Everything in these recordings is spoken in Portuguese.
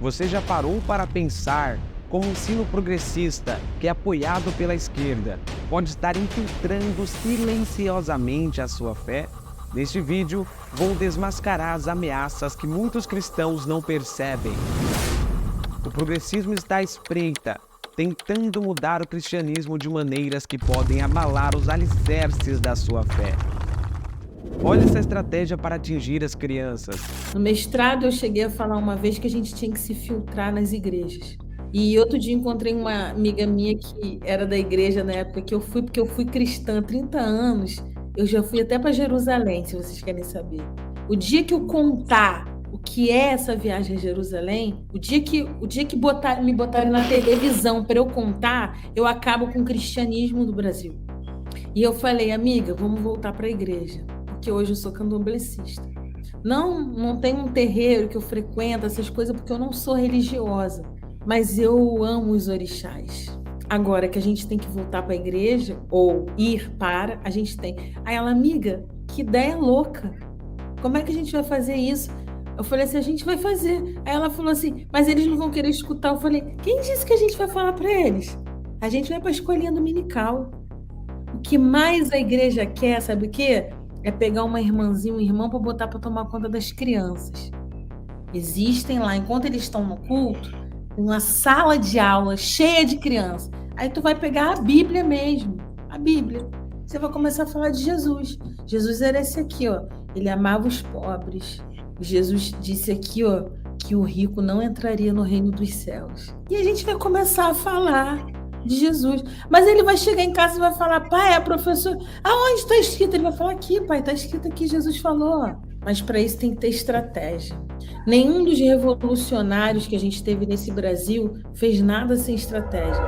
Você já parou para pensar como o ensino progressista, que é apoiado pela esquerda, pode estar infiltrando silenciosamente a sua fé? Neste vídeo, vou desmascarar as ameaças que muitos cristãos não percebem. O progressismo está à espreita, tentando mudar o cristianismo de maneiras que podem abalar os alicerces da sua fé. Olha essa estratégia para atingir as crianças. No mestrado, eu cheguei a falar uma vez que a gente tinha que se filtrar nas igrejas. E outro dia encontrei uma amiga minha que era da igreja na época que eu fui, porque eu fui cristã há 30 anos. Eu já fui até para Jerusalém, se vocês querem saber. O dia que eu contar o que é essa viagem a Jerusalém, o dia que me botarem na televisão para eu contar, eu acabo com o cristianismo do Brasil. E eu falei, amiga, vamos voltar para a igreja, porque hoje eu sou candomblessista. Não tem um terreiro que eu frequento, essas coisas, porque eu não sou religiosa, mas eu amo os orixás. Agora que a gente tem que voltar para a igreja, ou ir para, a gente tem. Aí ela, amiga, que ideia louca. Como é que a gente vai fazer isso? Eu falei assim, a gente vai fazer. Aí ela falou assim, mas eles não vão querer escutar. Eu falei, quem disse que a gente vai falar para eles? A gente vai para a escolinha dominical. O que mais a igreja quer, sabe o quê? É pegar uma irmãzinha, um irmão para botar para tomar conta das crianças. Existem lá, enquanto eles estão no culto, uma sala de aula cheia de crianças. Aí tu vai pegar a Bíblia mesmo, a Bíblia. Você vai começar a falar de Jesus. Jesus era esse aqui, ó. Ele amava os pobres. Jesus disse aqui, ó, que o rico não entraria no reino dos céus. E a gente vai começar a falar de Jesus. Mas ele vai chegar em casa e vai falar, pai, a professora, aonde está escrito? Ele vai falar aqui, pai, está escrito aqui, Jesus falou. Mas para isso tem que ter estratégia. Nenhum dos revolucionários que a gente teve nesse Brasil fez nada sem estratégia.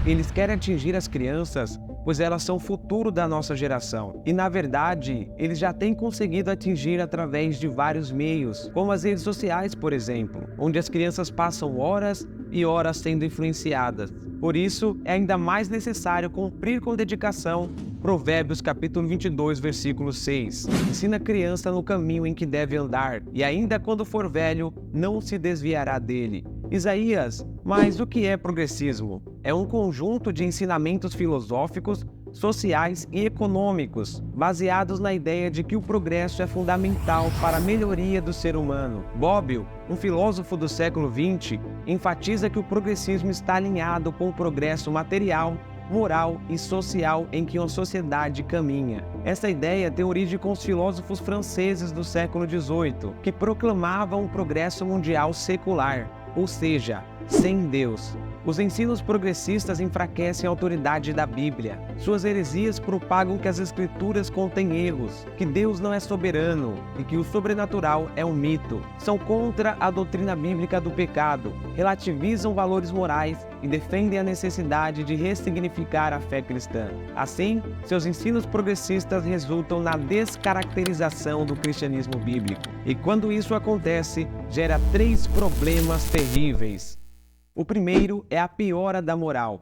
Eles querem atingir as crianças, pois elas são o futuro da nossa geração. E, na verdade, eles já têm conseguido atingir através de vários meios, como as redes sociais, por exemplo, onde as crianças passam horas e horas sendo influenciadas. Por isso, é ainda mais necessário cumprir com dedicação Provérbios capítulo 22, versículo 6. Ensina a criança no caminho em que deve andar, e ainda quando for velho, não se desviará dele. Isaías, mas o que é progressismo? É um conjunto de ensinamentos filosóficos, sociais e econômicos, baseados na ideia de que o progresso é fundamental para a melhoria do ser humano. Bobbio, um filósofo do século XX, enfatiza que o progressismo está alinhado com o progresso material, moral e social em que uma sociedade caminha. Essa ideia tem origem com os filósofos franceses do século XVIII, que proclamavam um progresso mundial secular, ou seja, sem Deus. Os ensinos progressistas enfraquecem a autoridade da Bíblia. Suas heresias propagam que as Escrituras contêm erros, que Deus não é soberano e que o sobrenatural é um mito. São contra a doutrina bíblica do pecado, relativizam valores morais e defendem a necessidade de ressignificar a fé cristã. Assim, seus ensinos progressistas resultam na descaracterização do cristianismo bíblico. E quando isso acontece, gera 3 problemas terríveis. O primeiro é a piora da moral.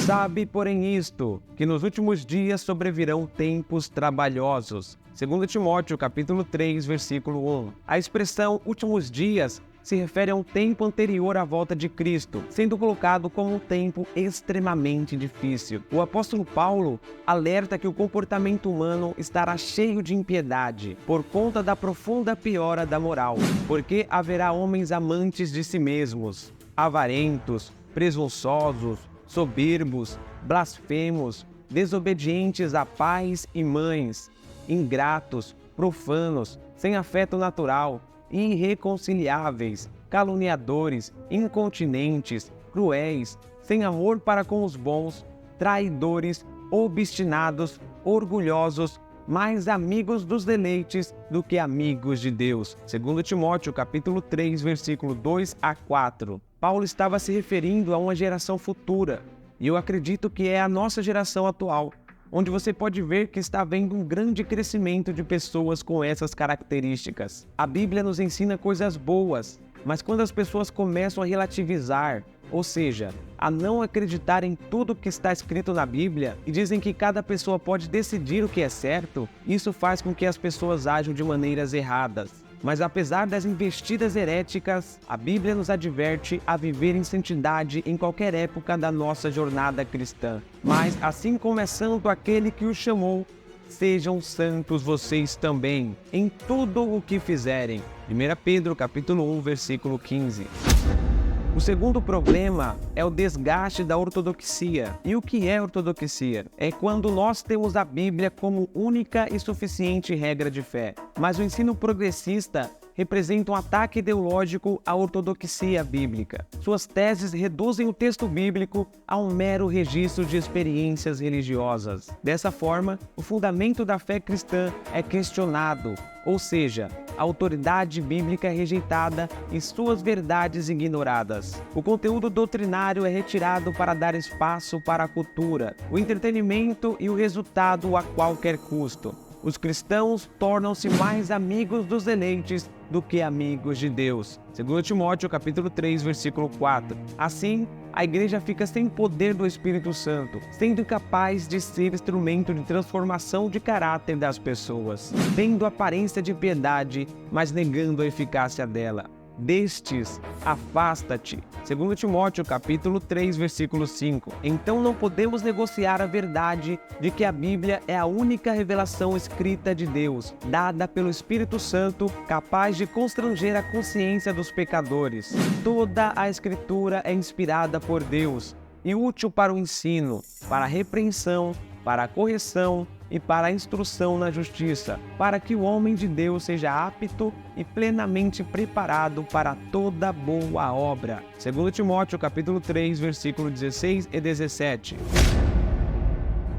Sabe, porém, isto, que nos últimos dias sobrevirão tempos trabalhosos. 2 Timóteo, capítulo 3, versículo 1. A expressão últimos dias se refere a um tempo anterior à volta de Cristo, sendo colocado como um tempo extremamente difícil. O apóstolo Paulo alerta que o comportamento humano estará cheio de impiedade, por conta da profunda piora da moral, porque haverá homens amantes de si mesmos, avarentos, presunçosos, soberbos, blasfemos, desobedientes a pais e mães, ingratos, profanos, sem afeto natural, irreconciliáveis, caluniadores, incontinentes, cruéis, sem amor para com os bons, traidores, obstinados, orgulhosos, mais amigos dos deleites do que amigos de Deus. 2 Timóteo, capítulo 3, versículo 2 a 4. Paulo estava se referindo a uma geração futura, e eu acredito que é a nossa geração atual, onde você pode ver que está havendo um grande crescimento de pessoas com essas características. A Bíblia nos ensina coisas boas, mas quando as pessoas começam a relativizar, ou seja, a não acreditar em tudo que está escrito na Bíblia e dizem que cada pessoa pode decidir o que é certo, isso faz com que as pessoas ajam de maneiras erradas. Mas apesar das investidas heréticas, a Bíblia nos adverte a viver em santidade em qualquer época da nossa jornada cristã. Mas assim como é santo aquele que os chamou, sejam santos vocês também, em tudo o que fizerem. 1 Pedro capítulo 1, versículo 15. O segundo problema é o desgaste da ortodoxia. E o que é ortodoxia? É quando nós temos a Bíblia como única e suficiente regra de fé. Mas o ensino progressista representa um ataque ideológico à ortodoxia bíblica. Suas teses reduzem o texto bíblico a um mero registro de experiências religiosas. Dessa forma, o fundamento da fé cristã é questionado, ou seja, a autoridade bíblica é rejeitada e suas verdades ignoradas. O conteúdo doutrinário é retirado para dar espaço para a cultura, o entretenimento e o resultado a qualquer custo. Os cristãos tornam-se mais amigos dos eleitos do que amigos de Deus. 2 Timóteo capítulo 3, versículo 4. Assim, a igreja fica sem poder do Espírito Santo, sendo incapaz de ser instrumento de transformação de caráter das pessoas, tendo aparência de piedade, mas negando a eficácia dela. Destes, afasta-te. 2 Timóteo capítulo 3, versículo 5. Então não podemos negociar a verdade de que a Bíblia é a única revelação escrita de Deus, dada pelo Espírito Santo, capaz de constranger a consciência dos pecadores. Toda a Escritura é inspirada por Deus e útil para o ensino, para a repreensão, para a correção e para a instrução na justiça, para que o homem de Deus seja apto e plenamente preparado para toda boa obra. 2 Timóteo capítulo 3, versículo 16 e 17.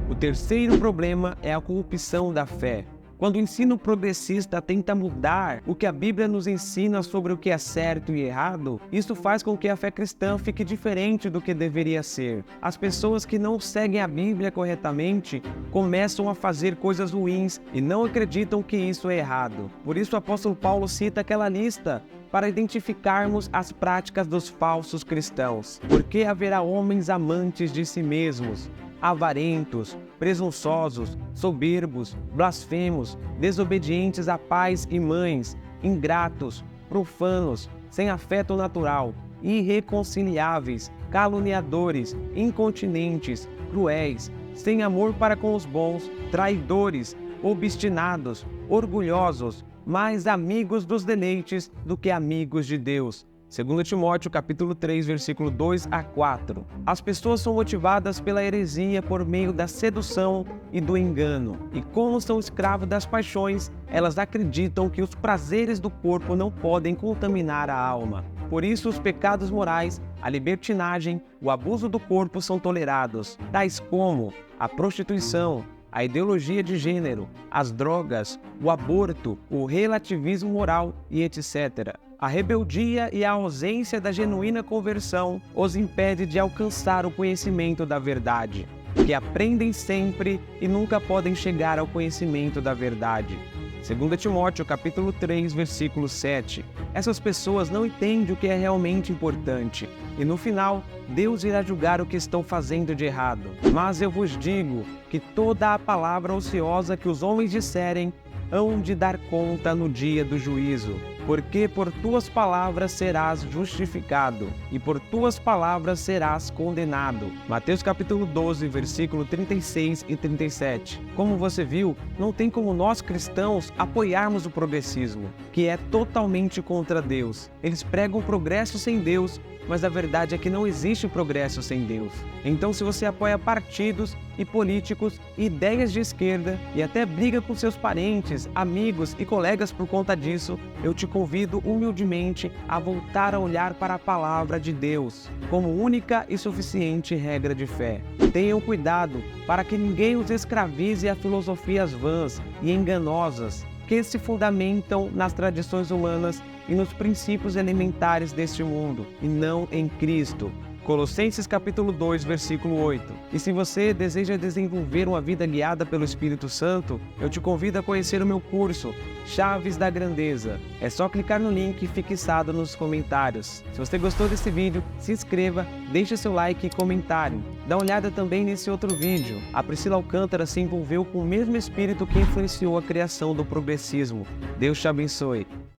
O terceiro problema é a corrupção da fé. Quando o ensino progressista tenta mudar o que a Bíblia nos ensina sobre o que é certo e errado, isso faz com que a fé cristã fique diferente do que deveria ser. As pessoas que não seguem a Bíblia corretamente começam a fazer coisas ruins e não acreditam que isso é errado. Por isso o apóstolo Paulo cita aquela lista para identificarmos as práticas dos falsos cristãos. Porque haverá homens amantes de si mesmos, avarentos, presunçosos, soberbos, blasfemos, desobedientes a pais e mães, ingratos, profanos, sem afeto natural, irreconciliáveis, caluniadores, incontinentes, cruéis, sem amor para com os bons, traidores, obstinados, orgulhosos, mais amigos dos deleites do que amigos de Deus. 2 Timóteo capítulo 3, versículo 2 a 4. As pessoas são motivadas pela heresia por meio da sedução e do engano. E como são escravos das paixões, elas acreditam que os prazeres do corpo não podem contaminar a alma. Por isso, os pecados morais, a libertinagem, o abuso do corpo são tolerados, tais como a prostituição, a ideologia de gênero, as drogas, o aborto, o relativismo moral e etc. A rebeldia e a ausência da genuína conversão os impede de alcançar o conhecimento da verdade, que aprendem sempre e nunca podem chegar ao conhecimento da verdade. 2 Timóteo capítulo 3, versículo 7. Essas pessoas não entendem o que é realmente importante, e no final, Deus irá julgar o que estão fazendo de errado. Mas eu vos digo que toda a palavra ociosa que os homens disserem, hão de dar conta no dia do juízo. Porque por tuas palavras serás justificado, e por tuas palavras serás condenado. Mateus capítulo 12, versículo 36 e 37. Como você viu, não tem como nós cristãos apoiarmos o progressismo, que é totalmente contra Deus. Eles pregam progresso sem Deus, mas a verdade é que não existe progresso sem Deus. Então, se você apoia partidos e políticos e ideias de esquerda e até briga com seus parentes, amigos e colegas por conta disso, eu te convido humildemente a voltar a olhar para a palavra de Deus como única e suficiente regra de fé. Tenham cuidado para que ninguém os escravize a filosofias vãs e enganosas que se fundamentam nas tradições humanas e nos princípios elementares deste mundo, e não em Cristo. Colossenses capítulo 2, versículo 8. E se você deseja desenvolver uma vida guiada pelo Espírito Santo, eu te convido a conhecer o meu curso, Chaves da Grandeza. É só clicar no link fixado nos comentários. Se você gostou desse vídeo, se inscreva, deixe seu like e comentário. Dá uma olhada também nesse outro vídeo. A Priscila Alcântara se envolveu com o mesmo espírito que influenciou a criação do progressismo. Deus te abençoe.